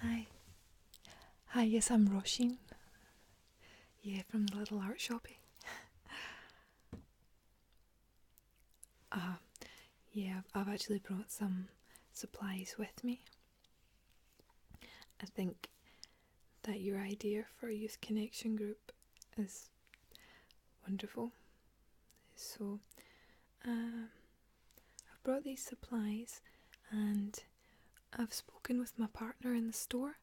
Hi. Hi, yes, I'm Roshine. Yeah, from the little art shoppie. Yeah, I've actually brought some supplies with me. I think that your idea for a youth connection group is wonderful. So, I've brought these supplies and I've spoken with my partner in the store.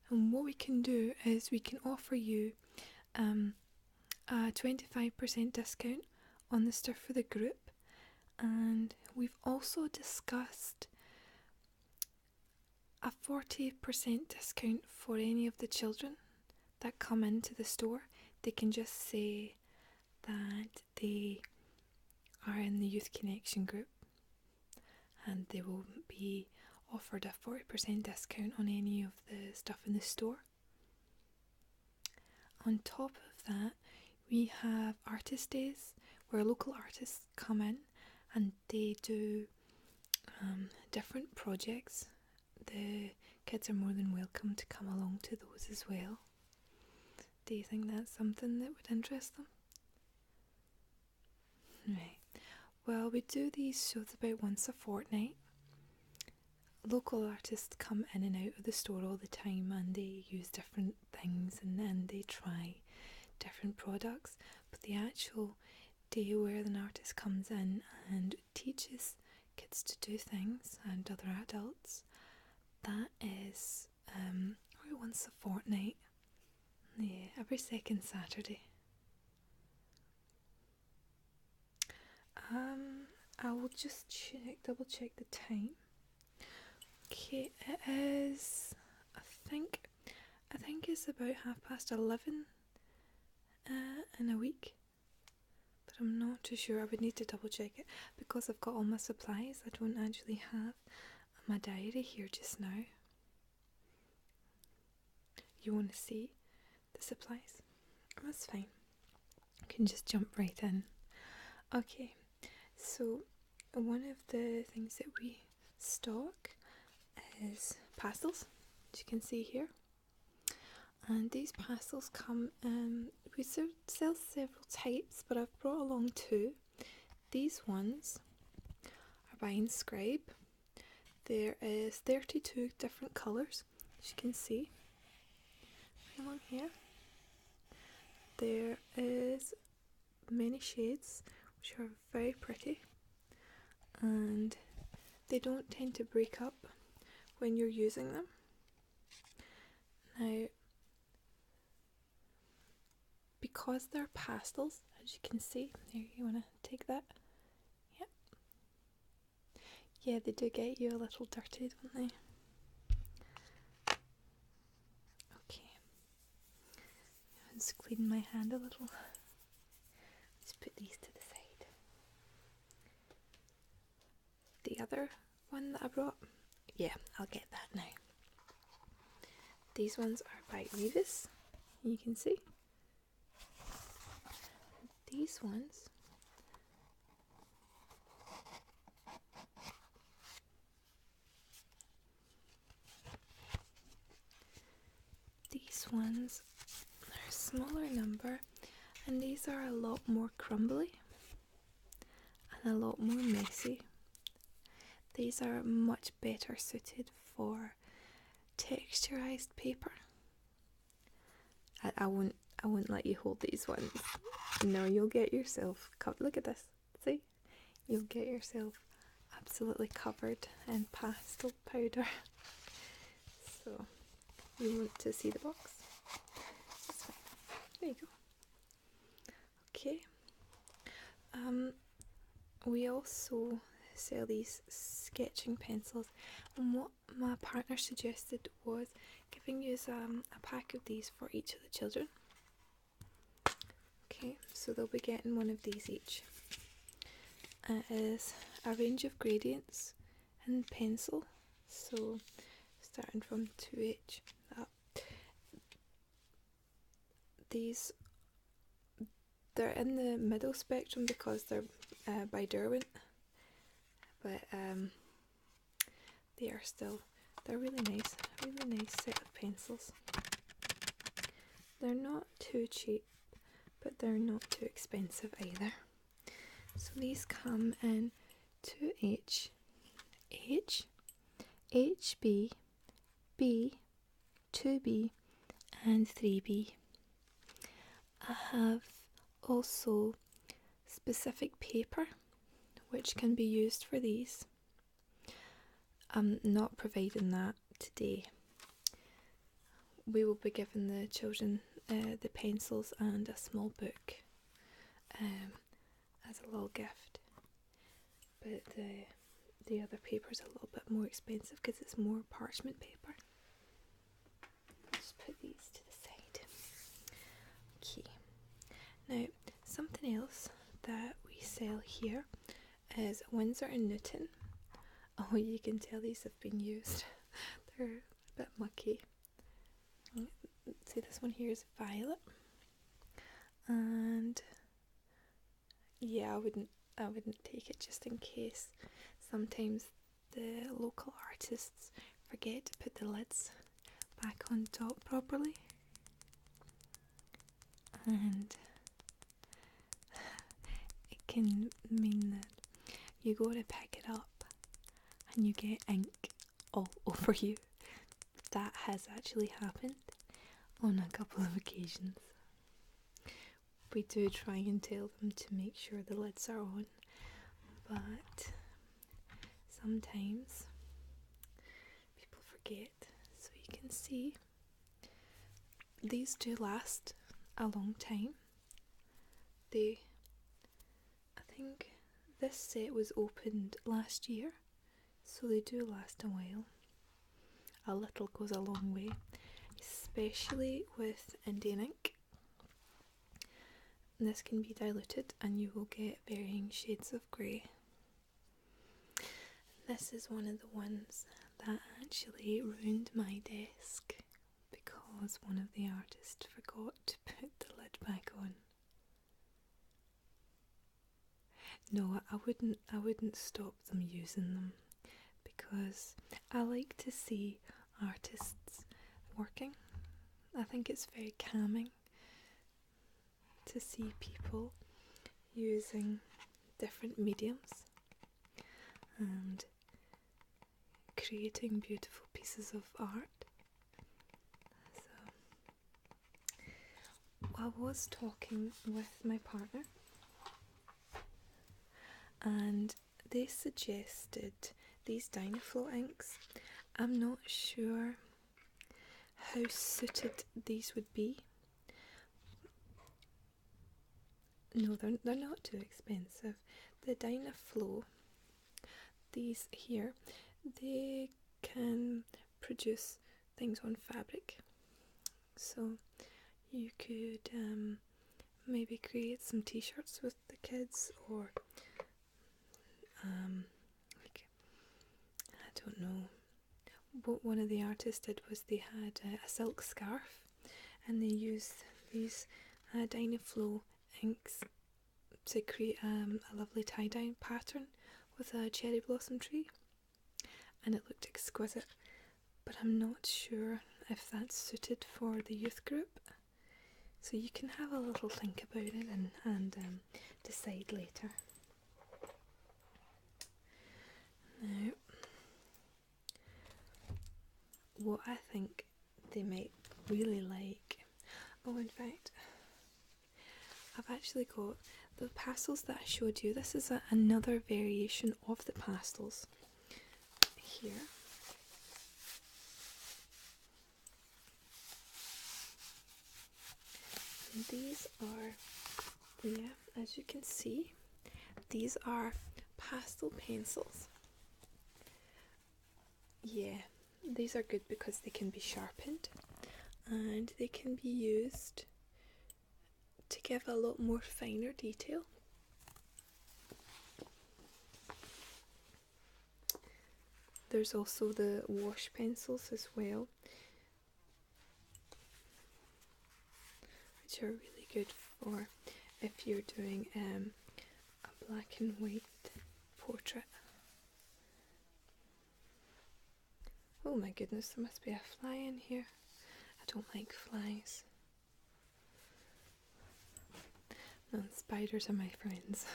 And what we can do is we can offer you a 25% discount on the stuff for the group. And we've also discussed a 40% discount for any of the children that come into the store. They can just say that they are in the Youth Connection group and they will be offered a 40% discount on any of the stuff in the store. On top of that, we have artist days where local artists come in and they do different projects. The kids are more than welcome to come along to those as well. Do you think that's something that would interest them? Right. Well, we do these shows about once a fortnight. Local artists come in and out of the store all the time and they use different things and then they try different products. But the actual day where an artist comes in and teaches kids to do things and other adults, that is once a fortnight. Yeah, every second Saturday. I will just double check the time. Okay, it is, I think it's about 11:30 in a week. But I'm not too sure. I would need to double check it because I've got all my supplies. I don't actually have my diary here just now. You want to see the supplies? That's fine. I can just jump right in. Okay, so one of the things that we stock is pastels, as you can see here. And these pastels come, we sell several types, but I've brought along two. These ones are by Inscribe. There is 32 different colours, as you can see. Right along here. There is many shades, which are very pretty. And they don't tend to break up when you're using them. Now, because they're pastels, as you can see, here, you want to take that? Yep. Yeah, they do get you a little dirty, don't they? Okay. Let's clean my hand a little. Let's put these to the side. The other one that I brought, yeah, I'll get that now. These ones are by Revis, you can see. These ones are a smaller number, and these are a lot more crumbly and a lot more messy. These are much better suited for texturized paper. I won't let you hold these ones. No, you'll get yourself look at this. See? You'll get yourself absolutely covered in pastel powder. So you want to see the box? That's fine. There you go. Okay. We also sell these sketching pencils, and what my partner suggested was giving you a pack of these for each of the children. Okay, so they'll be getting one of these each. It is a range of gradients in pencil, so starting from 2H up. They're in the middle spectrum because they're by Derwent, but they're really nice, really nice set of pencils. They're not too cheap, but they're not too expensive either. So these come in 2H, H, HB, B, 2B and 3B. I have also specific paper which can be used for these. I'm not providing that today. We will be giving the children the pencils and a small book as a little gift. But the other paper is a little bit more expensive because it's more parchment paper. Just put these to the side. Okay. Now, something else that we sell here is Winsor & Newton. Oh, you can tell these have been used. They're a bit mucky. See, this one here is violet. And yeah, I wouldn't take it just in case. Sometimes the local artists forget to put the lids back on top properly. And it can mean that you go to pick it up and you get ink all over you. That has actually happened on a couple of occasions. We do try and tell them to make sure the lids are on, but sometimes people forget. So you can see these do last a long time. I think this set was opened last year, so they do last a while. A little goes a long way, especially with Indian ink. This can be diluted and you will get varying shades of grey. This is one of the ones that actually ruined my desk because one of the artists forgot to put the lid back on. No, I wouldn't stop them using them because I like to see artists working. I think it's very calming to see people using different mediums and creating beautiful pieces of art. So I was talking with my partner and they suggested these Dynaflow inks. I'm not sure how suited these would be. No, they're not too expensive. The Dynaflow, these here, they can produce things on fabric. So you could maybe create some t-shirts with the kids, or like, I don't know. What one of the artists did was they had a silk scarf and they used these Dynaflow inks to create a lovely tie-dye pattern with a cherry blossom tree, and it looked exquisite, but I'm not sure if that's suited for the youth group, so you can have a little think about it and decide later. Now, what I think they might really like, in fact, I've actually got the pastels that I showed you. This is another variation of the pastels here. And these are, as you can see, these are pastel pencils. Yeah, these are good because they can be sharpened and they can be used to give a lot more finer detail. There's also the wash pencils as well, which are really good for if you're doing a black and white portrait. Oh my goodness, there must be a fly in here. I don't like flies. No, spiders are my friends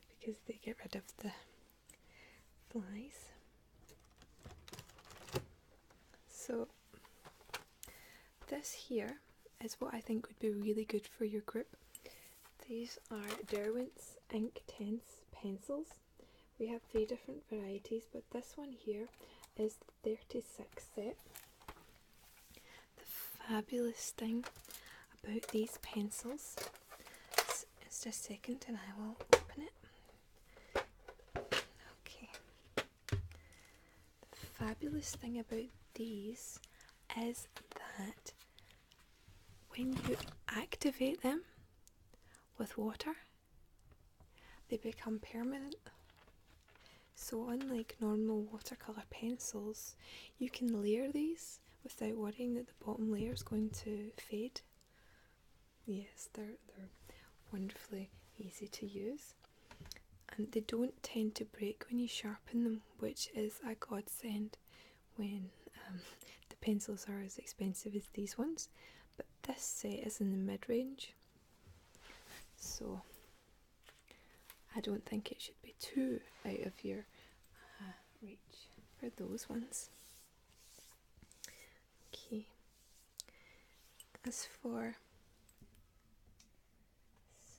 because they get rid of the flies. So this here is what I think would be really good for your group. These are Derwent's Ink Tense pencils. We have 3 different varieties, but this one here is the 36 set. The fabulous thing about these pencils is just a second and I will open it. Okay. The fabulous thing about these is that when you activate them with water, they become permanent. So unlike normal watercolour pencils, you can layer these without worrying that the bottom layer is going to fade. Yes, they're wonderfully easy to use. And they don't tend to break when you sharpen them, which is a godsend when the pencils are as expensive as these ones. But this set is in the mid-range, so I don't think it should be too out of your reach for those ones. Okay, as for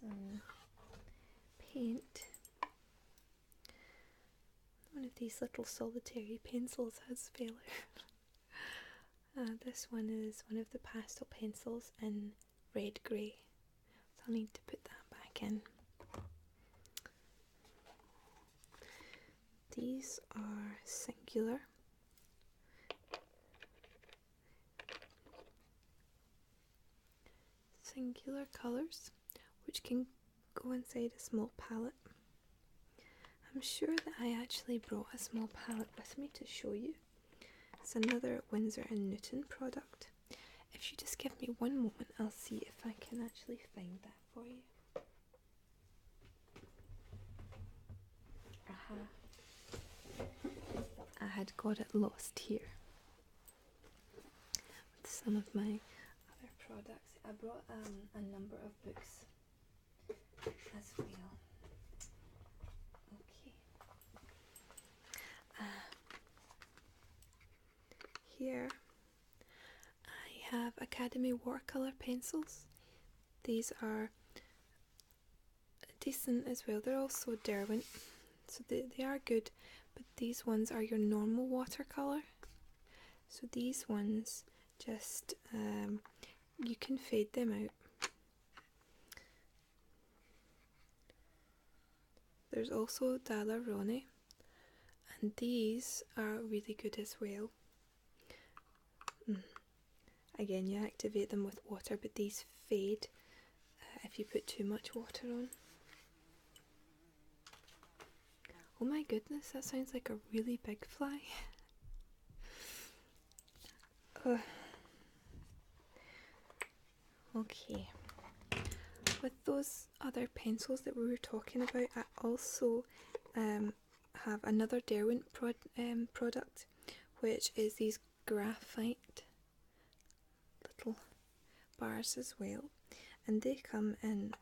some paint, one of these little solitary pencils has fell out. This one is one of the pastel pencils in red grey, so I'll need to put that back in. These are singular. Singular colours, which can go inside a small palette. I'm sure that I actually brought a small palette with me to show you. It's another Winsor & Newton product. If you just give me one moment, I'll see if I can actually find that for you. I had got it lost here with some of my other products. I brought a number of books as well. Okay. Here I have Academy watercolour pencils. These are decent as well. They're also Derwent, so they are good, but these ones are your normal watercolour. So these ones just you can fade them out. There's also Daler-Rowney, and these are really good as well. Again, you activate them with water, but these fade if you put too much water on. Oh my goodness, that sounds like a really big fly. Okay. With those other pencils that we were talking about, I also have another Derwent product, which is these graphite little bars as well, and they come in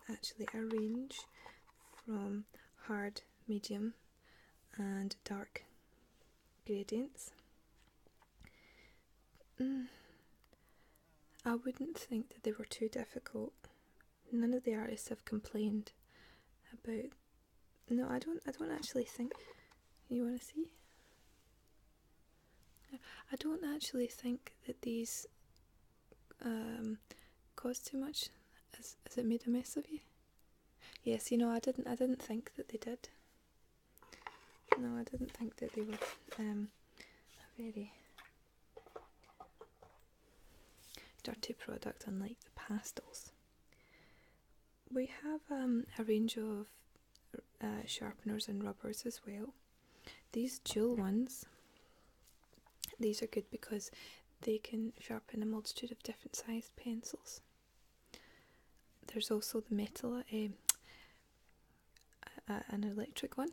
actually a range from hard, medium and dark gradients. I wouldn't think that they were too difficult. None of the artists have complained about. No, I don't actually think. You want to see? I don't actually think that these caused too much. Has it made a mess of you? Yes, I didn't think that they did. No, I didn't think that they were a very dirty product, unlike the pastels. We have a range of sharpeners and rubbers as well. These dual ones, these are good because they can sharpen a multitude of different sized pencils. There's also the metal, an electric one,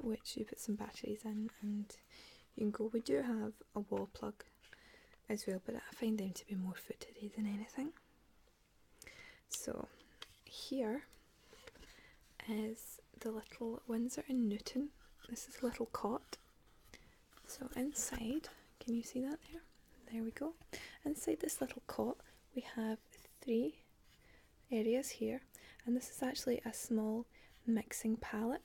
which you put some batteries in and you can go. We do have a wall plug as well, but I find them to be more footery than anything. So here is the little Winsor & Newton. This is a little cot. So inside, can you see that there? There we go. Inside this little cot we have 3 areas here, and this is actually a small mixing pallet,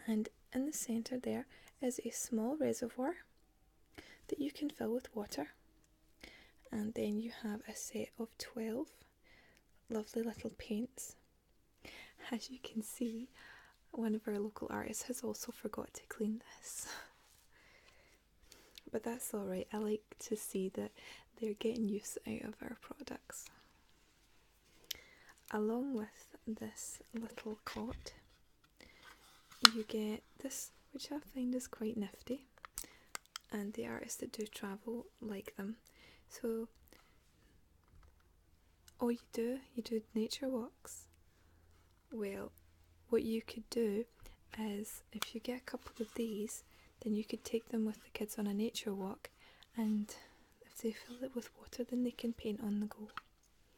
and in the centre there is a small reservoir that you can fill with water, and then you have a set of 12 lovely little paints. As you can see, one of our local artists has also forgot to clean this. But that's alright, I like to see that they're getting use out of our products. Along with this little cot, you get this, which I find is quite nifty, and the artists that do travel like them. So, oh, you do nature walks? Well, what you could do is, if you get a couple of these, then you could take them with the kids on a nature walk, and if they fill it with water, then they can paint on the go.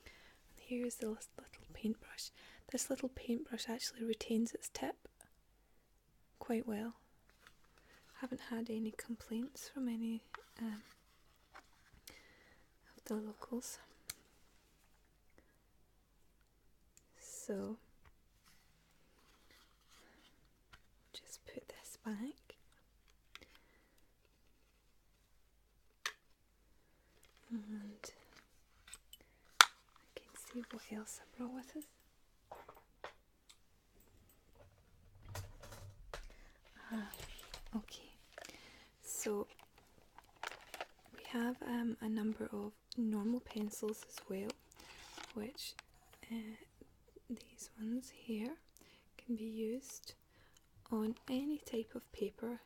And here's the little paintbrush. This little paintbrush actually retains its tip quite well. Haven't had any complaints from any of the locals. So just put this back. And I can see what else I brought with us. Okay, so we have a number of normal pencils as well, which these ones here can be used on any type of paper.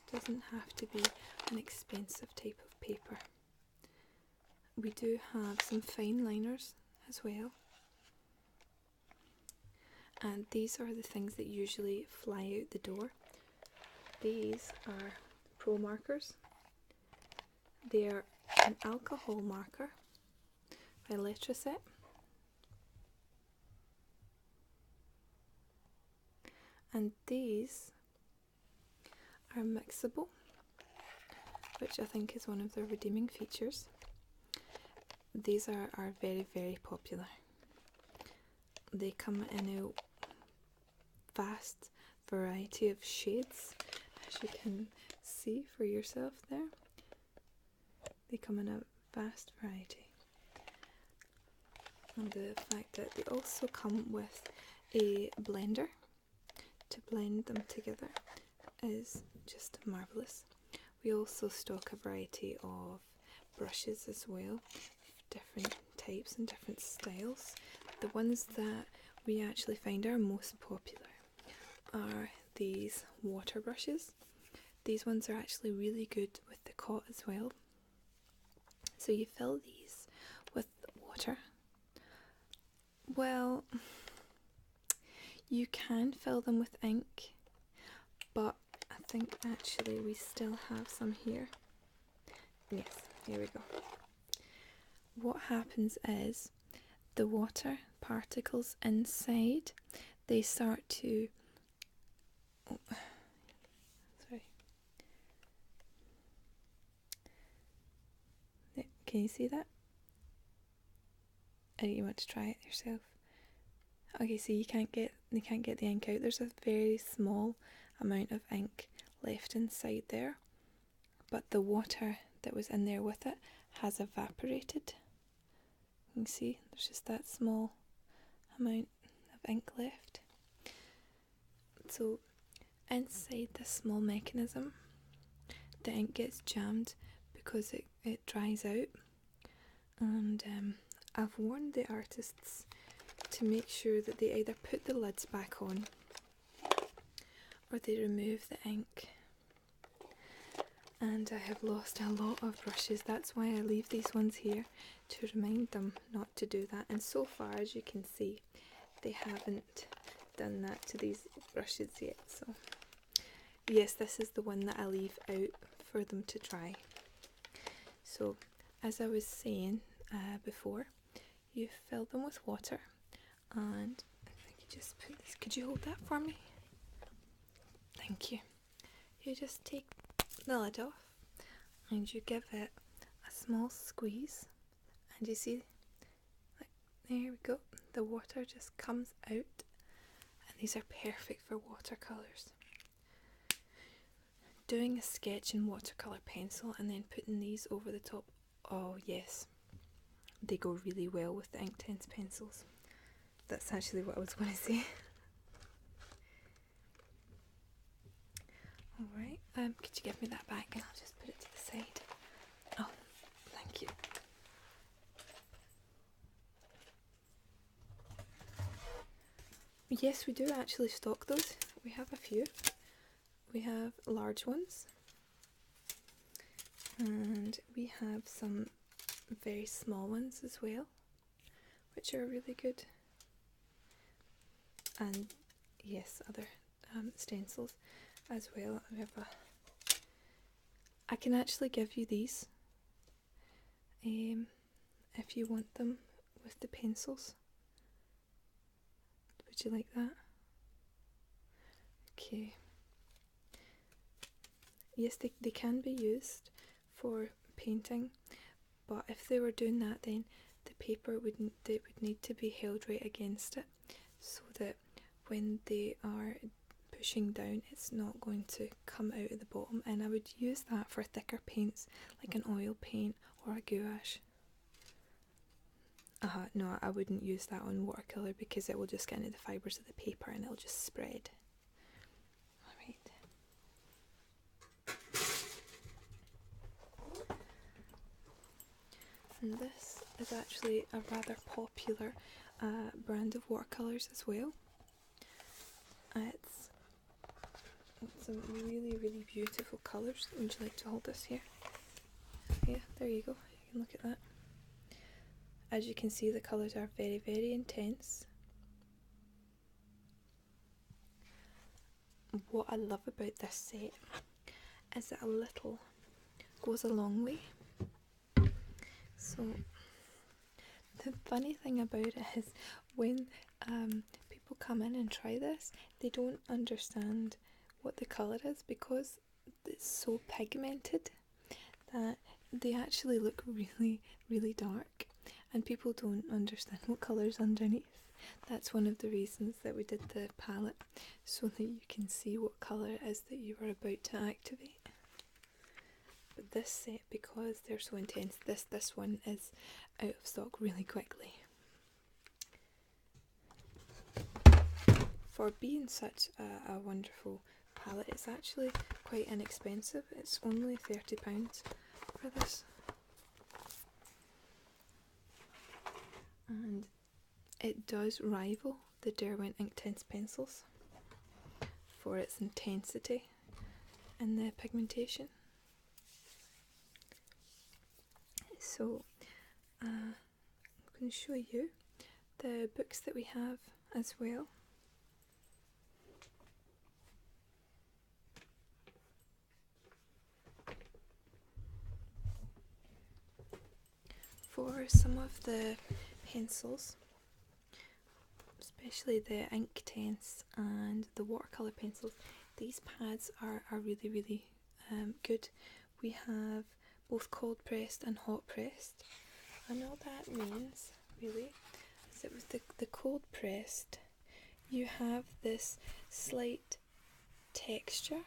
It doesn't have to be an expensive type of paper. We do have some fine liners as well, and these are the things that usually fly out the door. These are pro markers. They are an alcohol marker by Letraset. And these are mixable, which I think is one of their redeeming features. These are very, very popular. They come in a vast variety of shades, as you can see for yourself there. They come in a vast variety. And the fact that they also come with a blender to blend them together is just marvellous. We also stock a variety of brushes as well, different types and different styles. The ones that we actually find are most popular are these water brushes. These ones are actually really good with the cot as well. So you fill these with water. Well, you can fill them with ink, but I think actually we still have some here. Yes, here we go. What happens is the water particles inside, they start to, oh, sorry, can you see that? You want to try it yourself? Okay, so you can't get the ink out. There's a very small amount of ink left inside there, but the water that was in there with it has evaporated. You can see there's just that small amount of ink left. So inside this small mechanism, the ink gets jammed because it dries out, and I've warned the artists to make sure that they either put the lids back on or they remove the ink. And I have lost a lot of brushes. That's why I leave these ones here, to remind them not to do that. And so far, as you can see, they haven't done that to these brushes yet. So yes, this is the one that I leave out for them to try. So, as I was saying before, you fill them with water, and I think you just put this. Could you hold that for me? Thank you. You just take the lid off and you give it a small squeeze, and you see, like, there we go, the water just comes out, and these are perfect for watercolours. Doing a sketch in watercolour pencil and then putting these over the top, oh yes, they go really well with the Inktense pencils. That's actually what I was going to say. Alright, could you give me that back and I'll just put it to the side. Oh, thank you. Yes, we do actually stock those. We have a few. We have large ones, and we have some very small ones as well, which are really good. And yes, other stencils as well. We have I can actually give you these if you want them with the pencils. Would you like that? Okay. Yes, they can be used for painting, but if they were doing that, then the paper would need to be held right against it, so that when they are pushing down, it's not going to come out at the bottom. And I would use that for thicker paints, like an oil paint or a gouache. No, I wouldn't use that on watercolour because it will just get into the fibres of the paper and it'll just spread. Alright. And this is actually a rather popular brand of watercolours as well. It's some really, really beautiful colours. Would you like to hold this here? Yeah, there you go. You can look at that. As you can see, the colours are very, very intense. What I love about this set is that a little goes a long way. So the funny thing about it is when people come in and try this, they don't understand what the colour is because it's so pigmented that they actually look really, really dark, and people don't understand what colour's underneath. That's one of the reasons that we did the palette, so that you can see what colour it is that you are about to activate. But this set, because they're so intense, this one is out of stock really quickly. For being such a wonderful palette, it's actually quite inexpensive. It's only £30 for this. And it does rival the Derwent Inktense pencils for its intensity and the pigmentation. So I'm going to show you the books that we have as well. For some of the pencils, especially the Inktense and the watercolour pencils, these pads are really, really good. We have both cold pressed and hot pressed, and all that means really is that with the cold pressed you have this slight texture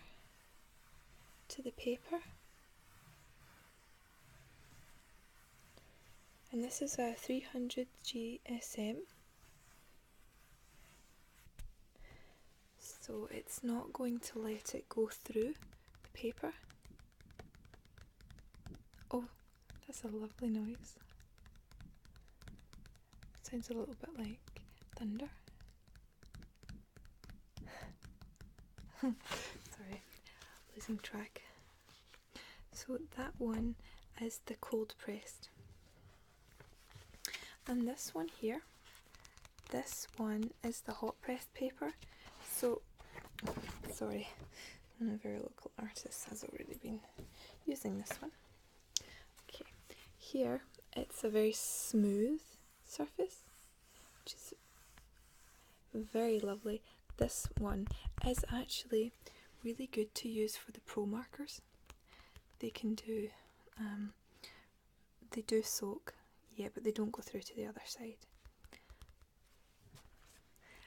to the paper, and this is a 300 GSM, so it's not going to let it go through the paper. Oh, that's a lovely noise. Sounds a little bit like thunder. Sorry, losing track. So that one is the cold pressed. And this one here, this one is the hot pressed paper. So, sorry, One of our local artists has already been using this one. Okay, here it's a very smooth surface, which is very lovely. This one is actually really good to use for the pro markers. They can do, they do soak, yeah, but they don't go through to the other side.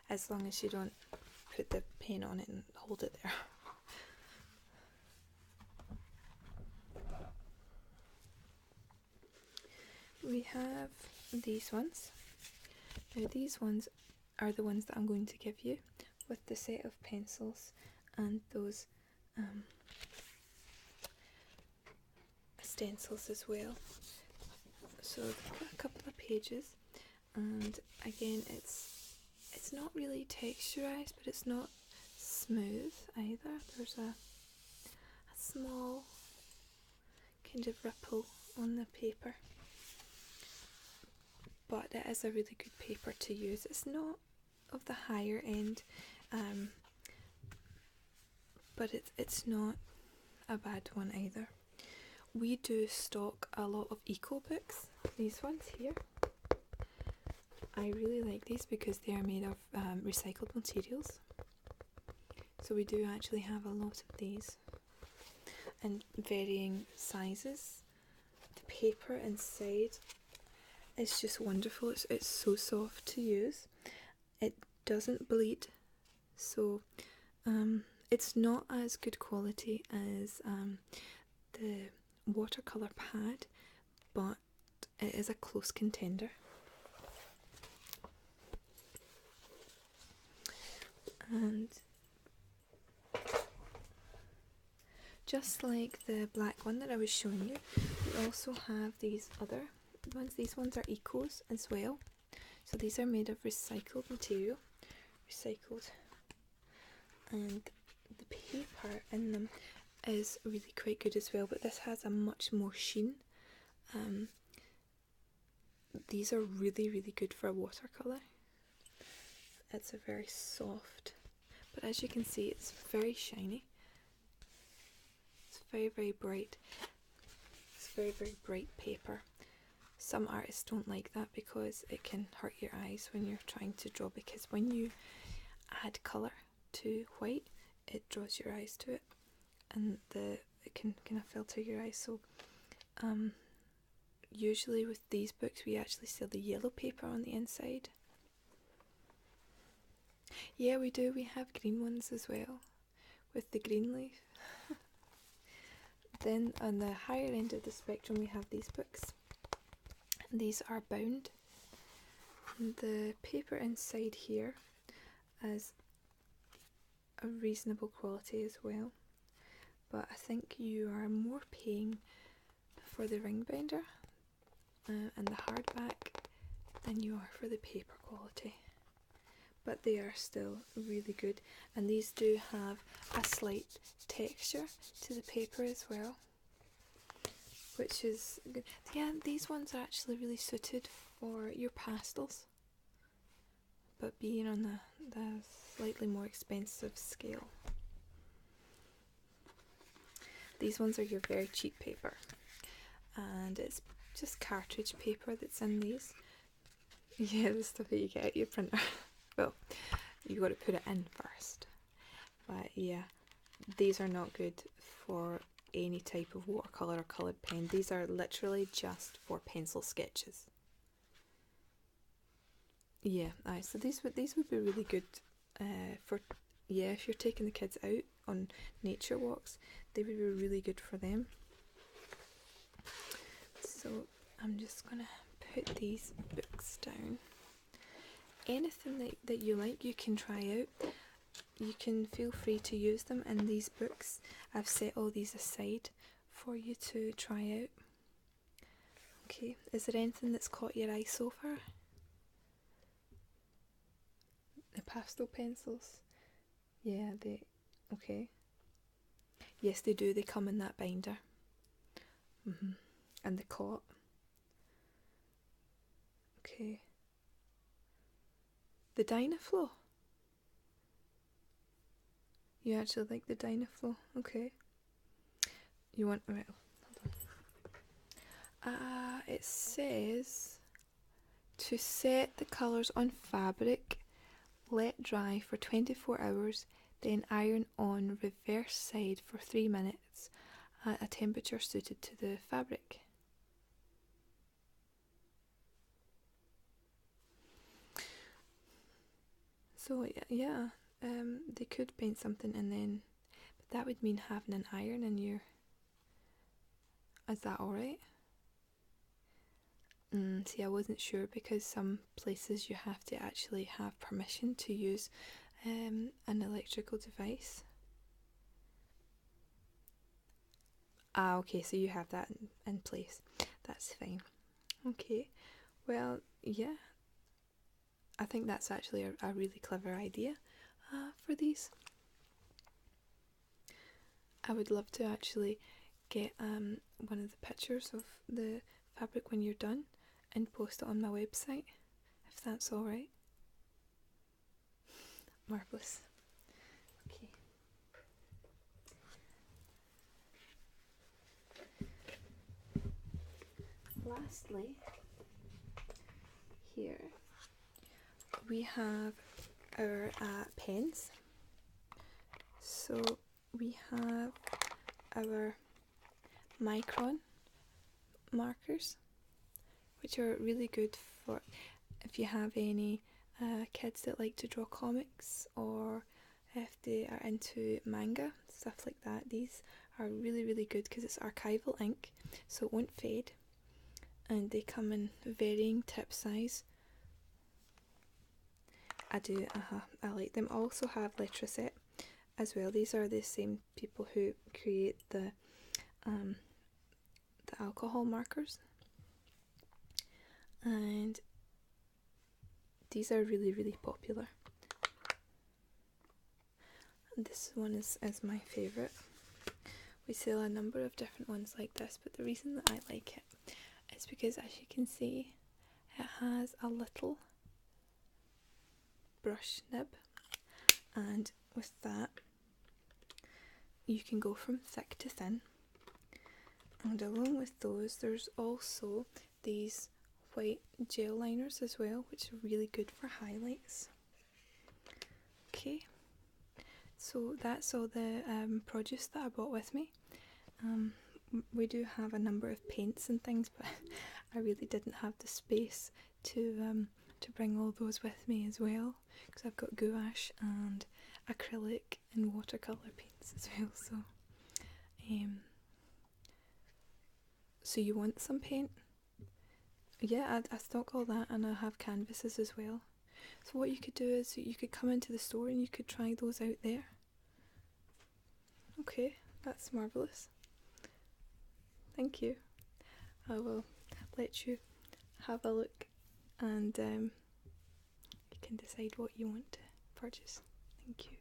As long as you don't put the pen on it and hold it there. We have these ones. Now these ones are the ones that I'm going to give you with the set of pencils and those stencils as well. So they've got a couple of pages, and again it's not really texturized, but it's not smooth either. There's a small kind of ripple on the paper, but it is a really good paper to use. It's not of the higher end, but it's not a bad one either. We do stock a lot of eco books. These ones here, I really like these because they are made of recycled materials. So we do actually have a lot of these in varying sizes. The paper inside is just wonderful. It's so soft to use. It doesn't bleed, so it's not as good quality as the watercolour pad, but it is a close contender. And just like the black one that I was showing you, we also have these other ones. These ones are ecos as well. So these are made of recycled material. And the paper in them is really quite good as well, but this has a much more sheen. These are really, really good for watercolour. It's a very soft, but as you can see, it's very shiny. It's very, very bright. It's very, very bright paper. Some artists don't like that because it can hurt your eyes when you're trying to draw, because when you add colour to white, it draws your eyes to it, and it can kind of filter your eyes. So usually with these books we actually sell the yellow paper on the inside. Yeah, we do. We have green ones as well, with the green leaf. Then on the higher end of the spectrum we have these books. These are bound. And the paper inside here is a reasonable quality as well, but I think you are more paying for the ring binder and the hardback than you are for the paper quality. But they are still really good, and these do have a slight texture to the paper as well, which is good. Yeah, these ones are actually really suited for your pastels, but being on the slightly more expensive scale. These ones are your very cheap paper, and it's just cartridge paper that's in these. Yeah, the stuff that you get at your printer. Well, you got to put it in first. But yeah, these are not good for any type of watercolour or coloured pen. These are literally just for pencil sketches. Yeah, so these would be really good for, yeah, if you're taking the kids out on nature walks, they would be really good for them. So I'm just gonna put these books down. Anything that you like, you can try out. You can feel free to use them in these books. I've set all these aside for you to try out. Okay, is there anything that's caught your eye so far? The pastel pencils? Yeah, okay. Yes, they do. They come in that binder. And the cot. Okay. The Dynaflow. You actually like the Dynaflow? Okay. You want... Right, hold on. It says to set the colours on fabric, let dry for 24 hours, then iron on reverse side for 3 minutes at a temperature suited to the fabric. So yeah, they could paint something and then, but that would mean having an iron in your... Is that alright? See, I wasn't sure because some places you have to actually have permission to use an electrical device. Okay, so you have that in place. That's fine. Okay, well, yeah, I think that's actually a really clever idea for these. I would love to actually get one of the pictures of the fabric when you're done and post it on my website, if that's alright. Marvellous. Okay. Lastly, here we have our pens. So we have our micron markers, which are really good for if you have any kids that like to draw comics, or if they are into manga, stuff like that. These are really, really good because it's archival ink, so it won't fade, and they come in varying tip size. I like them. I also have Letraset as well. These are the same people who create the alcohol markers, and these are really, really popular. And this one is my favourite. We sell a number of different ones like this, but the reason that I like it is because, as you can see, it has a little brush nib, and with that you can go from thick to thin. And along with those, there's also these white gel liners as well, which are really good for highlights. Okay, so that's all the produce that I brought with me. We do have a number of paints and things, but I really didn't have the space to bring all those with me as well, because I've got gouache and acrylic and watercolour paints as well. So you want some paint? Yeah, I stock all that, and I have canvases as well. So what you could do is you could come into the store and you could try those out there. Okay, that's marvellous. Thank you. I will let you have a look, and you can decide what you want to purchase. Thank you.